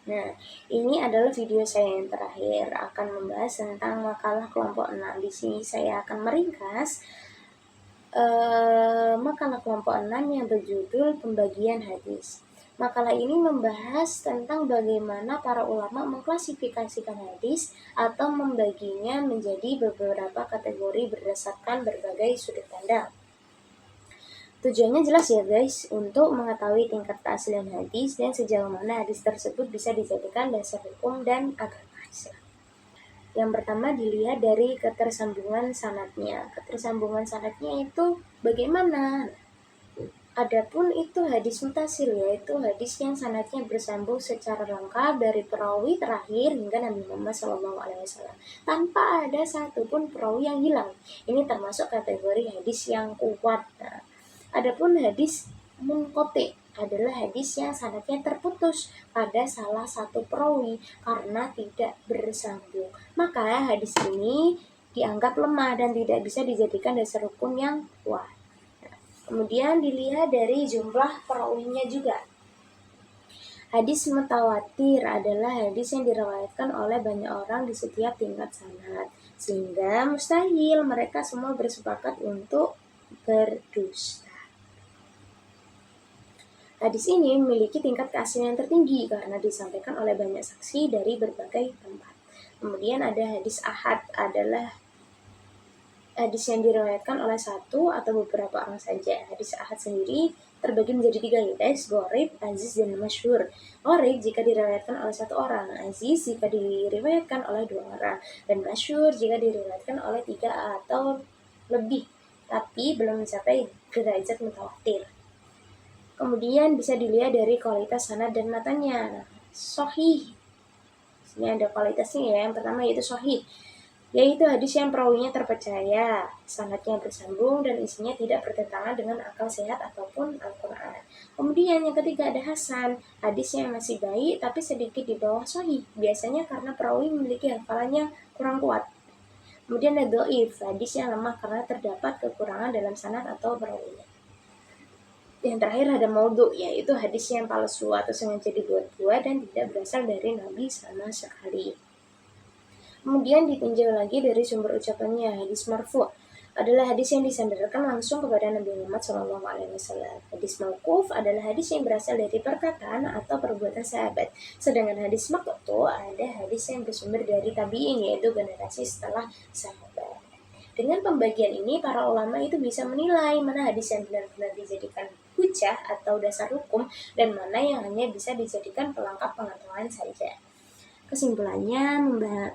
Nah, ini adalah video saya yang terakhir akan membahas tentang makalah kelompok 6. Di sini saya akan meringkas makalah kelompok 6 yang berjudul Pembagian Hadis. Makalah ini membahas tentang bagaimana para ulama mengklasifikasikan hadis atau membaginya menjadi beberapa kategori berdasarkan berbagai sudut pandang. Tujuannya jelas ya guys, untuk mengetahui tingkat keaslian hadis dan sejauh mana hadis tersebut bisa dijadikan dasar hukum dan agama Islam. Yang pertama dilihat dari ketersambungan sanadnya. Ketersambungan sanadnya itu bagaimana? Adapun itu hadis mutasil, yaitu hadis yang sanadnya bersambung secara lengkap dari perawi terakhir hingga Nabi Muhammad SAW tanpa ada satupun perawi yang hilang. Ini termasuk kategori hadis yang kuat. Nah, adapun hadis munqati adalah hadis yang sanadnya terputus pada salah satu perawi karena tidak bersambung. Maka hadis ini dianggap lemah dan tidak bisa dijadikan dasar hukum yang kuat. Kemudian dilihat dari jumlah perawinya juga. Hadis mutawatir adalah hadis yang diriwayatkan oleh banyak orang di setiap tingkat sanad, sehingga mustahil mereka semua bersepakat untuk berdusta. Hadis ini memiliki tingkat keaslian yang tertinggi karena disampaikan oleh banyak saksi dari berbagai tempat. Kemudian ada hadis ahad, adalah hadis yang diriwayatkan oleh satu atau beberapa orang saja. Hadis ahad sendiri terbagi menjadi 3 ya guys, gharib, aziz, dan masyhur. Gharib jika diriwayatkan oleh 1 orang, aziz jika diriwayatkan oleh 2 orang, dan masyhur jika diriwayatkan oleh 3 atau lebih, tapi belum mencapai derajat mutawatir. Kemudian bisa dilihat dari kualitas sanad dan matanya. Sahih, ini ada kualitasnya ya. Yang pertama yaitu sahih, yaitu hadis yang perawinya terpercaya, sanadnya bersambung, dan isinya tidak bertentangan dengan akal sehat ataupun Al-Quran. Kemudian yang ketiga ada hasan, hadis yang masih baik tapi sedikit di bawah sahih, biasanya karena perawi memiliki hafalannya kurang kuat. Kemudian ada dhaif, hadis yang lemah karena terdapat kekurangan dalam sanad atau perawinya. Yang terakhir ada maudhu, yaitu hadis yang palsu atau sengaja dibuat-buat dan tidak berasal dari Nabi sama sekali. Kemudian ditinjau lagi dari sumber ucapannya. Hadis marfu' adalah hadis yang disandarkan langsung kepada Nabi Muhammad SAW. Hadis mauquf adalah hadis yang berasal dari perkataan atau perbuatan sahabat. Sedangkan hadis maqtu' ada hadis yang bersumber dari tabi'in, yaitu generasi setelah sahabat. Dengan pembagian ini, para ulama itu bisa menilai mana hadis yang benar-benar dijadikan hujah atau dasar hukum dan mana yang hanya bisa dijadikan pelengkap pengetahuan saja. Kesimpulannya,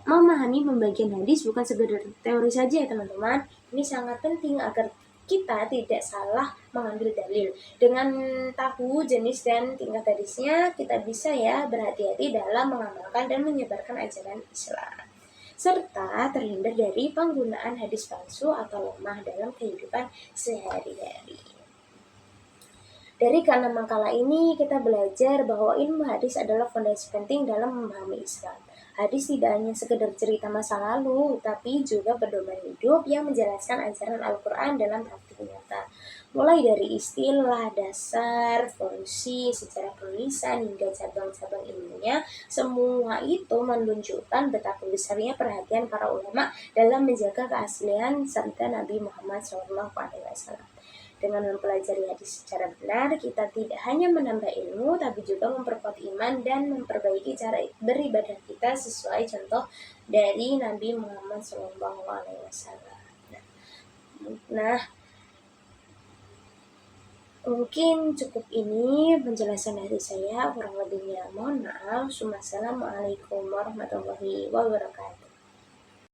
memahami pembagian hadis bukan sekedar teori saja ya teman-teman. Ini sangat penting agar kita tidak salah mengambil dalil. Dengan tahu jenis dan tingkat hadisnya, kita bisa ya berhati-hati dalam mengamalkan dan menyebarkan ajaran Islam, serta terhindar dari penggunaan hadis palsu atau lemah dalam kehidupan sehari-hari. Dari keenam makalah ini, kita belajar bahwa ilmu hadis adalah fondasi penting dalam memahami Islam. Hadis tidak hanya sekedar cerita masa lalu, tapi juga pedoman hidup yang menjelaskan ajaran Al-Quran dalam praktik nyata. Mulai dari istilah, dasar, fungsi, sejarah penulisan, hingga cabang-cabang ilmunya, semua itu menunjukkan betapa besarnya perhatian para ulama dalam menjaga keaslian sabda Nabi Muhammad SAW. Dengan mempelajari hadis secara benar, kita tidak hanya menambah ilmu, tapi juga memperkuat iman dan memperbaiki cara beribadah kita sesuai contoh dari Nabi Muhammad SAW. Nah, mungkin cukup ini penjelasan dari saya. Kurang lebihnya mohon maaf. Assalamualaikum warahmatullahi wabarakatuh.